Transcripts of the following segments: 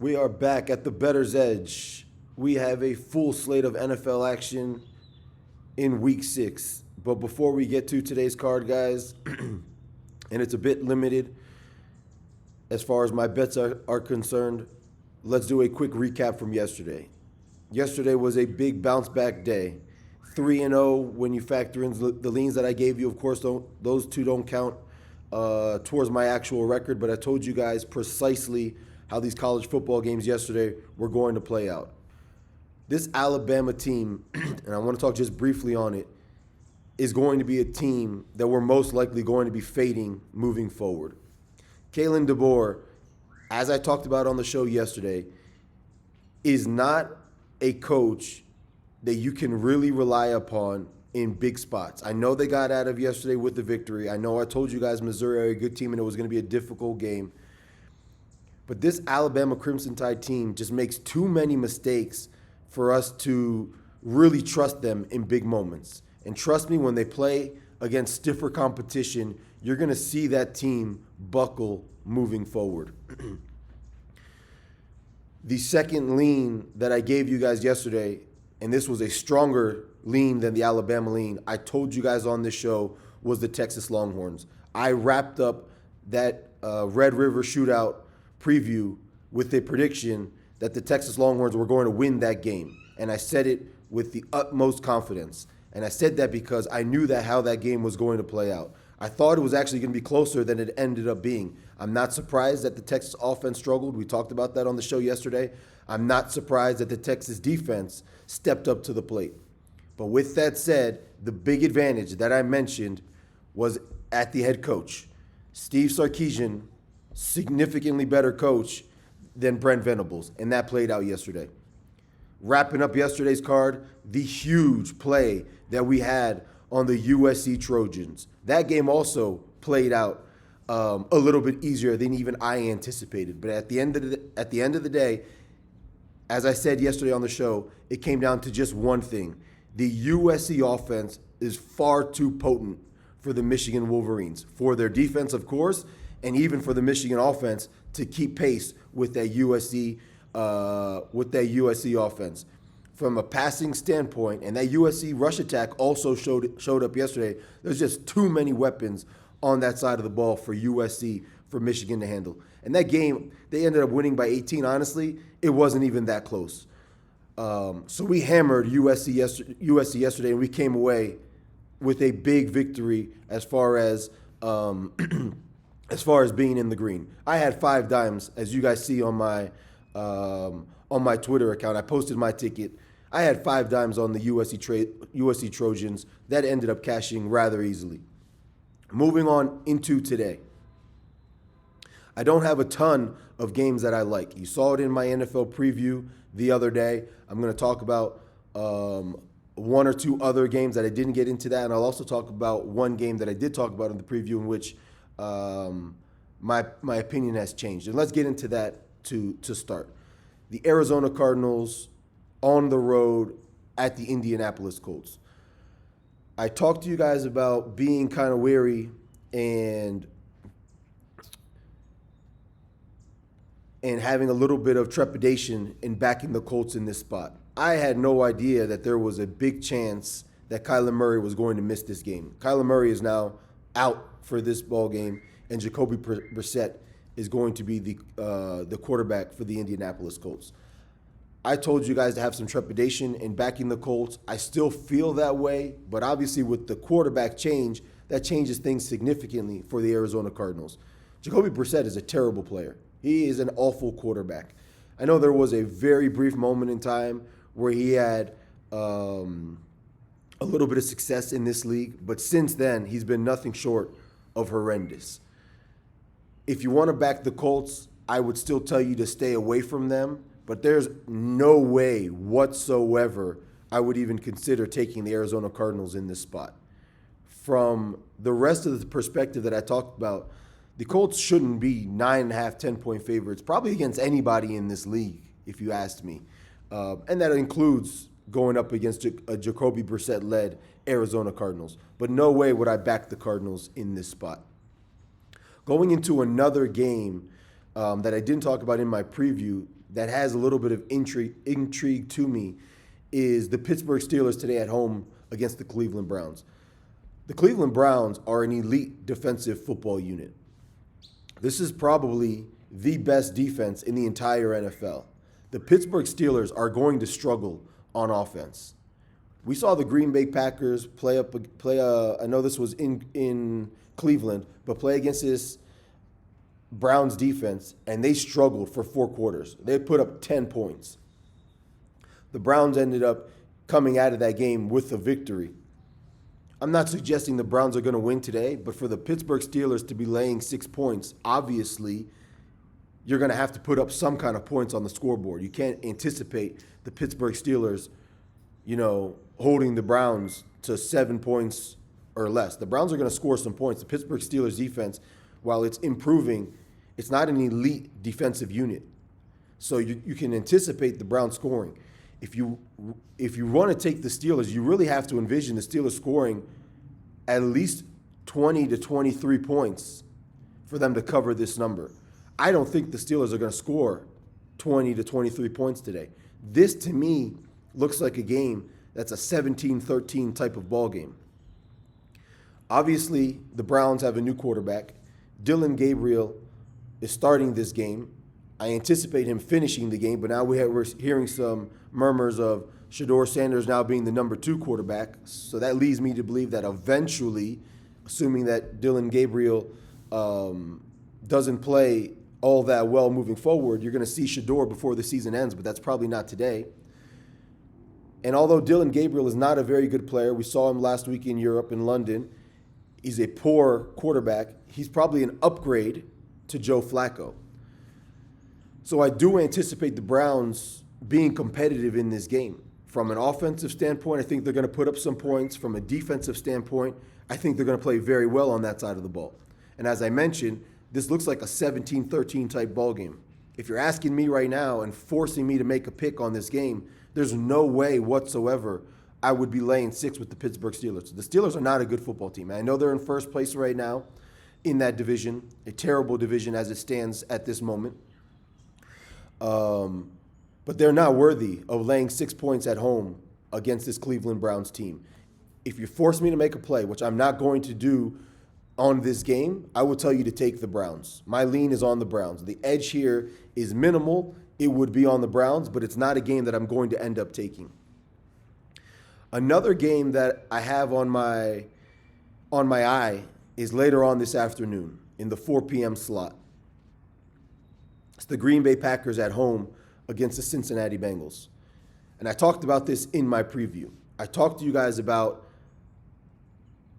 We are back at the Bettor's Edge. We have a full slate of NFL action in week 6. But before we get to today's card, guys, and it's a bit limited as far as my bets are concerned, let's do a quick recap from yesterday. Yesterday was a big bounce back day. 3-0 when you factor in the leans that I gave you. Of course, those two don't count towards my actual record, but I told you guys precisely how these college football games yesterday were going to play out. This Alabama team, and I want to talk just briefly on it, is going to be a team that we're most likely going to be fading moving forward. Kalen DeBoer, as I talked about on the show yesterday, is not a coach that you can really rely upon in big spots. I know they got out of yesterday with the victory. I know I told you guys Missouri are a good team and it was going to be a difficult game. But this Alabama Crimson Tide team just makes too many mistakes for us to really trust them in big moments. And trust me, when they play against stiffer competition, you're going to see that team buckle moving forward. The second lean that I gave you guys yesterday, and this was a stronger lean than the Alabama lean, I told you guys on this show, was the Texas Longhorns. I wrapped up that Red River shootout preview with a prediction that the Texas Longhorns were going to win that game. And I said it with the utmost confidence. And I said that because I knew that how that game was going to play out. I thought it was actually going to be closer than it ended up being. I'm not surprised that the Texas offense struggled. We talked about that on the show yesterday. I'm not surprised that the Texas defense stepped up to the plate. But with that said, the big advantage that I mentioned was at the head coach. Steve Sarkisian, significantly better coach than Brent Venables, and that played out yesterday. Wrapping up yesterday's card, the huge play that we had on the USC Trojans. That game also played out a little bit easier than even I anticipated. But at the end of the day, as I said yesterday on the show, it came down to just one thing. The USC offense is far too potent for the Michigan Wolverines, for their defense, of course, and even for the Michigan offense to keep pace with that USC offense. From a passing standpoint, and that USC rush attack also showed up yesterday, there's just too many weapons on that side of the ball for USC, for Michigan to handle. And that game, they ended up winning by 18. Honestly, it wasn't even that close. So we hammered USC yesterday, and we came away with a big victory as far as being in the green. I had 5 dimes, as you guys see on my Twitter account. I posted my ticket. I had 5 dimes on the USC Trojans. That ended up cashing rather easily. Moving on into today. I don't have a ton of games that I like. You saw it in my NFL preview the other day. I'm going to talk about 1 or 2 other games that I didn't get into that, and I'll also talk about one game that I did talk about in the preview in which my opinion has changed. And let's get into that to start. The Arizona Cardinals on the road at the Indianapolis Colts. I talked to you guys about being kind of wary and having a little bit of trepidation in backing the Colts in this spot. I had no idea that there was a big chance that Kyler Murray was going to miss this game. Kyler Murray is now out for this ball game, and Jacoby Brissett is going to be the quarterback for the Indianapolis Colts. I told you guys to have some trepidation in backing the Colts. I still feel that way, but obviously with the quarterback change, that changes things significantly for the Arizona Cardinals. Jacoby Brissett is a terrible player. He is an awful quarterback. I know there was a very brief moment in time where he had a little bit of success in this league, but since then, he's been nothing short of horrendous. If you want to back the Colts, I would still tell you to stay away from them, but there's no way whatsoever I would even consider taking the Arizona Cardinals in this spot. From the rest of the perspective that I talked about, the Colts shouldn't be 9.5, 10-point favorites, probably against anybody in this league, if you asked me. And that includes going up against a Jacoby Brissett-led Arizona Cardinals. But no way would I back the Cardinals in this spot. Going into another game that I didn't talk about in my preview, that has a little bit of intrigue to me is the Pittsburgh Steelers today at home against the Cleveland Browns. The Cleveland Browns are an elite defensive football unit. This is probably the best defense in the entire NFL. The Pittsburgh Steelers are going to struggle on offense. We saw the Green Bay Packers play. I know this was in Cleveland, but play against this Browns defense, and they struggled for 4 quarters. They put up 10 points. The Browns ended up coming out of that game with a victory. I'm not suggesting the Browns are going to win today, but for the Pittsburgh Steelers to be laying 6 points, obviously you're going to have to put up some kind of points on the scoreboard. You can't anticipate the Pittsburgh Steelers, holding the Browns to 7 points or less. The Browns are going to score some points. The Pittsburgh Steelers defense, while it's improving, it's not an elite defensive unit. So you can anticipate the Browns scoring. If you want to take the Steelers, you really have to envision the Steelers scoring at least 20 to 23 points for them to cover this number. I don't think the Steelers are going to score 20 to 23 points today. This, to me, looks like a game that's a 17-13 type of ball game. Obviously, the Browns have a new quarterback. Dillon Gabriel is starting this game. I anticipate him finishing the game, but now we're hearing some murmurs of Shedeur Sanders now being the number 2 quarterback. So that leads me to believe that eventually, assuming that Dillon Gabriel doesn't play all that well moving forward, you're going to see Shedeur before the season ends, but that's probably not today. And although Dillon Gabriel is not a very good player, we saw him last week in Europe, in London, he's a poor quarterback. He's probably an upgrade to Joe Flacco. So I do anticipate the Browns being competitive in this game. From an offensive standpoint, I think they're going to put up some points. From a defensive standpoint, I think they're going to play very well on that side of the ball. And as I mentioned, this looks like a 17-13 type ball game. If you're asking me right now and forcing me to make a pick on this game, there's no way whatsoever I would be laying 6 with the Pittsburgh Steelers. The Steelers are not a good football team. I know they're in first place right now in that division, a terrible division as it stands at this moment. But they're not worthy of laying 6 points at home against this Cleveland Browns team. If you force me to make a play, which I'm not going to do on this game, I will tell you to take the Browns. My lean is on the Browns. The edge here is minimal. It would be on the Browns, but it's not a game that I'm going to end up taking. Another game that I have on my eye is later on this afternoon in the 4 p.m. slot. It's the Green Bay Packers at home against the Cincinnati Bengals. And I talked about this in my preview. I talked to you guys about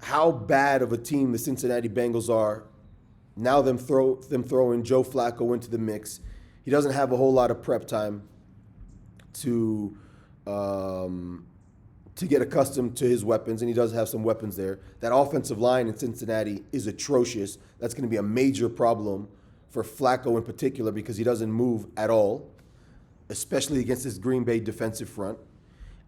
how bad of a team the Cincinnati Bengals are. Now them throwing Joe Flacco into the mix. He doesn't have a whole lot of prep time to get accustomed to his weapons, and he does have some weapons there. That offensive line in Cincinnati is atrocious. That's going to be a major problem for Flacco in particular because he doesn't move at all, especially against this Green Bay defensive front.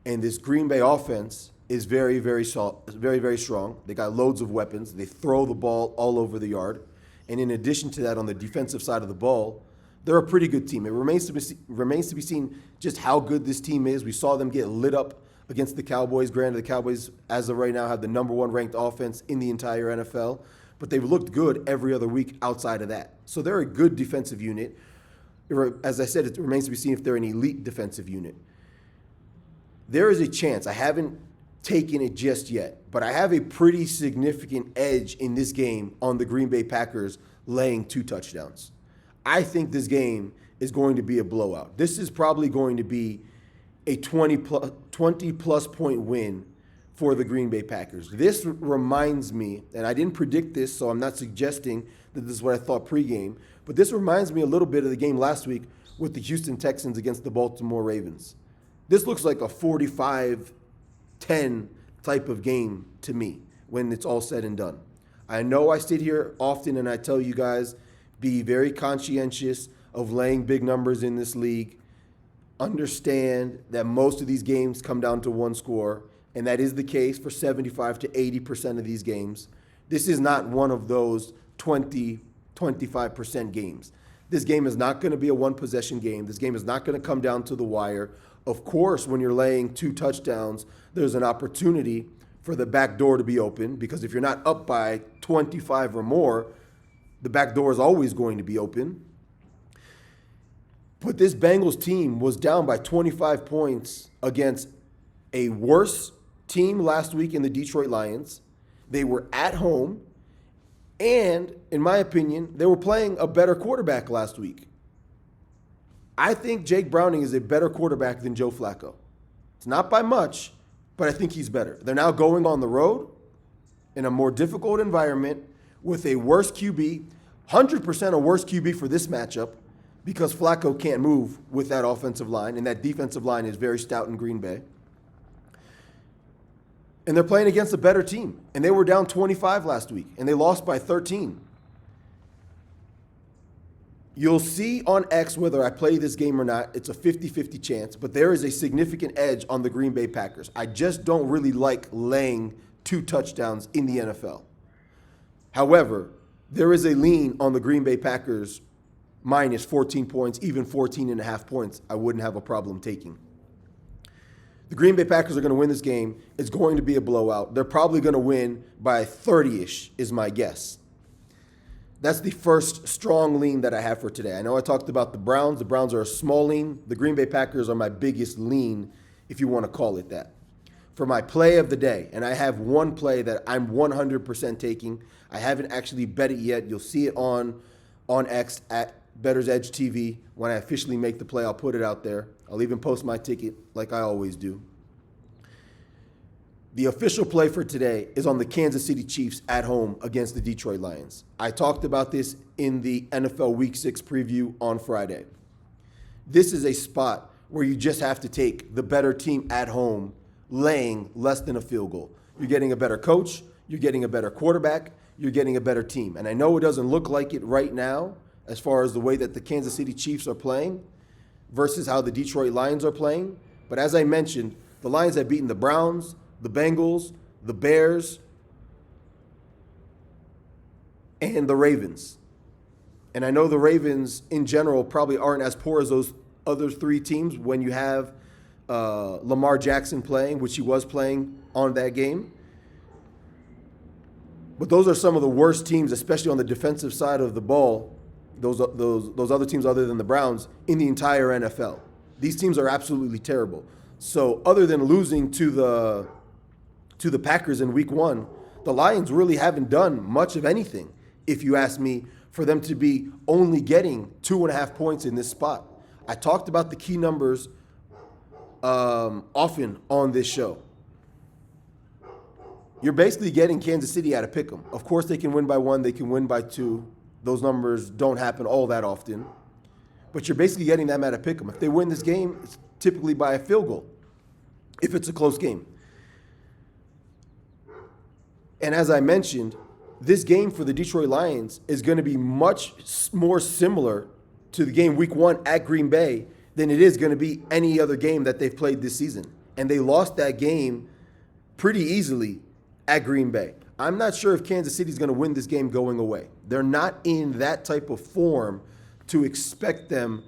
And this Green Bay offense is very, very strong. They got loads of weapons. They throw the ball all over the yard. And in addition to that, on the defensive side of the ball, they're a pretty good team. It remains to be seen just how good this team is. We saw them get lit up against the Cowboys. Granted, the Cowboys, as of right now, have the number 1 ranked offense in the entire NFL. But they've looked good every other week outside of that. So they're a good defensive unit. As I said, it remains to be seen if they're an elite defensive unit. There is a chance. I haven't taken it just yet, but I have a pretty significant edge in this game on the Green Bay Packers laying 2 touchdowns. I think this game is going to be a blowout. This is probably going to be a 20-plus point win for the Green Bay Packers. This reminds me, and I didn't predict this, so I'm not suggesting that this is what I thought pregame, but this reminds me a little bit of the game last week with the Houston Texans against the Baltimore Ravens. This looks like a 45-10 type of game to me when it's all said and done. I know I sit here often and I tell you guys, be very conscientious of laying big numbers in this league. Understand that most of these games come down to 1 score, and that is the case for 75 to 80% of these games. This is not one of those 20, 25% games. This game is not going to be a one-possession game. This game is not going to come down to the wire. Of course, when you're laying 2 touchdowns, there's an opportunity for the back door to be open, because if you're not up by 25 or more, the back door is always going to be open. But this Bengals team was down by 25 points against a worse team last week in the Detroit Lions. They were at home. And, in my opinion, they were playing a better quarterback last week. I think Jake Browning is a better quarterback than Joe Flacco. It's not by much, but I think he's better. They're now going on the road in a more difficult environment with a worse QB, 100% a worse QB for this matchup, because Flacco can't move with that offensive line, and that defensive line is very stout in Green Bay. And they're playing against a better team. And they were down 25 last week, and they lost by 13. You'll see on X whether I play this game or not. It's a 50-50 chance, but there is a significant edge on the Green Bay Packers. I just don't really like laying 2 touchdowns in the NFL. However, there is a lean on the Green Bay Packers minus 14 points, even 14.5 points. I wouldn't have a problem taking. The Green Bay Packers are going to win this game. It's going to be a blowout. They're probably going to win by 30-ish is my guess. That's the first strong lean that I have for today. I know I talked about the Browns. The Browns are a small lean. The Green Bay Packers are my biggest lean, if you want to call it that. For my play of the day, and I have one play that I'm 100% taking. I haven't actually bet it yet. You'll see it on X at Bettor's Edge TV. When I officially make the play, I'll put it out there. I'll even post my ticket like I always do. The official play for today is on the Kansas City Chiefs at home against the Detroit Lions. I talked about this in the NFL Week 6 preview on Friday. This is a spot where you just have to take the better team at home, laying less than a field goal. You're getting a better coach. You're getting a better quarterback. You're getting a better team. And I know it doesn't look like it right now as far as the way that the Kansas City Chiefs are playing versus how the Detroit Lions are playing. But as I mentioned, the Lions have beaten the Browns, the Bengals, the Bears, and the Ravens. And I know the Ravens in general probably aren't as poor as those other 3 teams when you have Lamar Jackson playing, which he was playing on that game. But those are some of the worst teams, especially on the defensive side of the ball, those other teams other than the Browns, in the entire NFL. These teams are absolutely terrible. So other than losing to the Packers in week 1, the Lions really haven't done much of anything, if you ask me, for them to be only getting 2.5 points in this spot. I talked about the key numbers often on this show. You're basically getting Kansas City at a pick 'em. Of course, they can win by 1, they can win by 2. Those numbers don't happen all that often. But you're basically getting them at a pick 'em. If they win this game, it's typically by a field goal, if it's a close game. And as I mentioned, this game for the Detroit Lions is going to be much more similar to the game week 1 at Green Bay than it is going to be any other game that they've played this season. And they lost that game pretty easily at Green Bay. I'm not sure if Kansas City is going to win this game going away. They're not in that type of form to expect them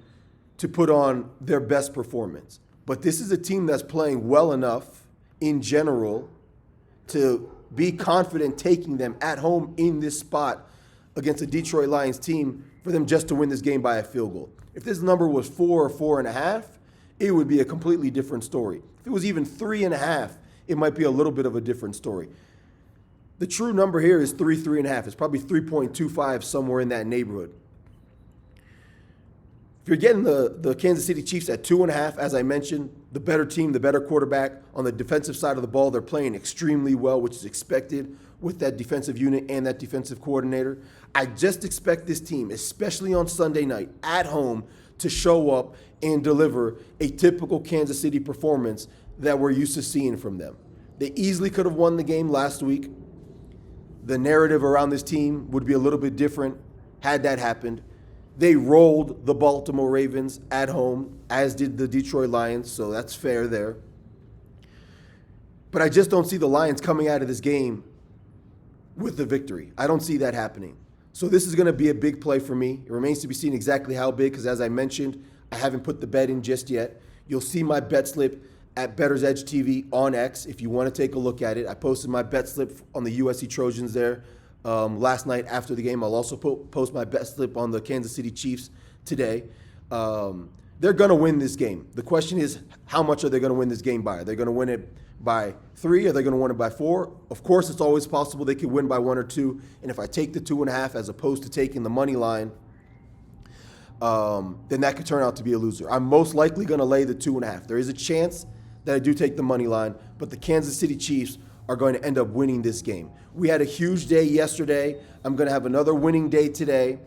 to put on their best performance. But this is a team that's playing well enough in general to be confident taking them at home in this spot against a Detroit Lions team for them just to win this game by a field goal. If this number was 4 or 4.5, it would be a completely different story. If it was even 3.5, it might be a little bit of a different story. The true number here is 3.5. It's probably 3.25, somewhere in that neighborhood. If you're getting the Kansas City Chiefs at 2.5, as I mentioned, the better team, the better quarterback. On the defensive side of the ball, they're playing extremely well, which is expected with that defensive unit and that defensive coordinator. I just expect this team, especially on Sunday night at home, to show up and deliver a typical Kansas City performance that we're used to seeing from them. They easily could have won the game last week. The narrative around this team would be a little bit different had that happened. They rolled the Baltimore Ravens at home, as did the Detroit Lions, so that's fair there. But I just don't see the Lions coming out of this game with the victory. I don't see that happening. So this is going to be a big play for me. It remains to be seen exactly how big because, as I mentioned, I haven't put the bet in just yet. You'll see my bet slip at Bettor's Edge TV on X if you want to take a look at it. I posted my bet slip on the USC Trojans there last night after the game. I'll also post my bet slip on the Kansas City Chiefs today. They're going to win this game. The question is, how much are they going to win this game by? Are they going to win it by 3? Are they going to win it by 4? Of course, it's always possible they could win by 1 or 2. And if I take the 2.5 as opposed to taking the money line, then that could turn out to be a loser. I'm most likely going to lay the 2.5. There is a chance that I do take the money line, but the Kansas City Chiefs are going to end up winning this game. We had a huge day yesterday. I'm going to have another winning day today.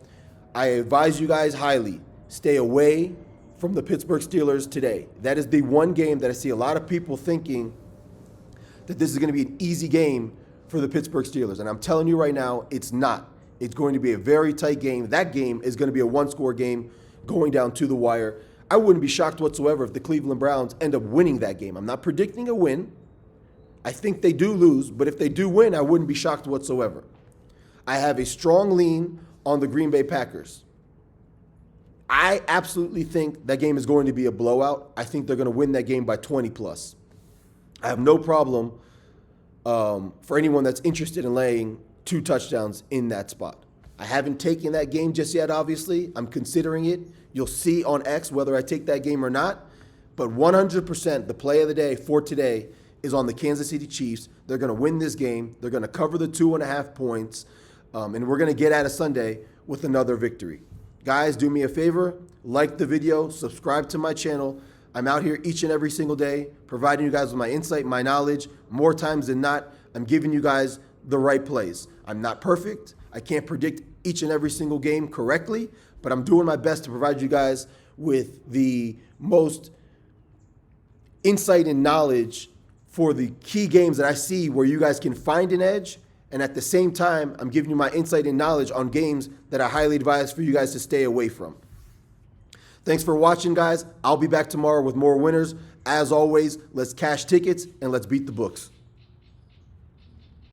I advise you guys highly, stay away from the Pittsburgh Steelers today. That is the one game that I see a lot of people thinking that this is going to be an easy game for the Pittsburgh Steelers. And I'm telling you right now, it's not. It's going to be a very tight game. That game is going to be a one-score game going down to the wire. I wouldn't be shocked whatsoever if the Cleveland Browns end up winning that game. I'm not predicting a win. I think they do lose, but if they do win, I wouldn't be shocked whatsoever. I have a strong lean on the Green Bay Packers. I absolutely think that game is going to be a blowout. I think they're going to win that game by 20 plus. I have no problem for anyone that's interested in laying 2 touchdowns in that spot. I haven't taken that game just yet, obviously. I'm considering it. You'll see on X whether I take that game or not. But 100% the play of the day for today is on the Kansas City Chiefs. They're going to win this game. They're going to cover the 2.5 points. And we're going to get out of Sunday with another victory. Guys, do me a favor. Like the video. Subscribe to my channel. I'm out here each and every single day providing you guys with my insight, my knowledge. More times than not, I'm giving you guys the right plays. I'm not perfect. I can't predict each and every single game correctly, but I'm doing my best to provide you guys with the most insight and knowledge for the key games that I see where you guys can find an edge. And at the same time, I'm giving you my insight and knowledge on games that I highly advise for you guys to stay away from. Thanks for watching, guys. I'll be back tomorrow with more winners. As always, let's cash tickets and let's beat the books.